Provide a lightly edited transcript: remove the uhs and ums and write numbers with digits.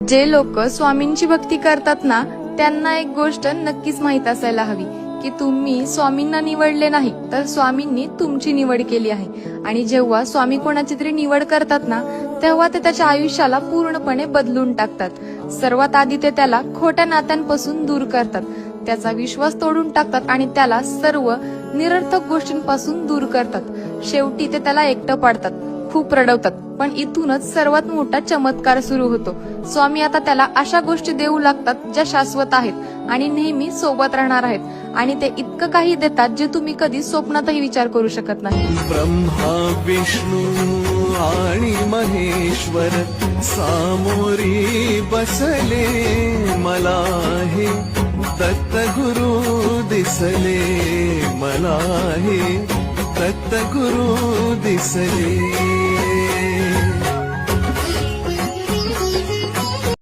जे लोक स्वामींची भक्ती करतात ना, त्यांना एक गोष्ट नक्कीच माहित असायला हवी की तुम्ही स्वामींना निवडले नाही, तर स्वामींनी तुमची निवड केली आहे. आणि जेव्हा स्वामी कोणाची तरी निवड करतात ना, तेव्हा ते त्याच्या आयुष्याला पूर्णपणे बदलून टाकतात. सर्वात आधी ते त्याला खोट्या नात्यांपासून दूर करतात, त्याचा विश्वास तोडून टाकतात आणि त्याला सर्व निरर्थक गोष्टींपासून दूर करतात. शेवटी ते त्याला एकटं पाडतात, खूप रडवतात. पण इथूनच सर्वात मोठा चमत्कार सुरू होतो. स्वामी आता त्याला अशा गोष्टी देऊ लागतात ज्या शाश्वत आहेत आणि नेहमी सोबत राहणार आहेत. आणि ते इतकं काही देतात जे तुम्ही कधी स्वप्नातही विचार करू शकत नाही. ब्रह्मा विष्णू आणि महेश्वर सामोरी बसले, मला हे दत्त गुरु दिसले, मला हे दत्त गुरु दिसले.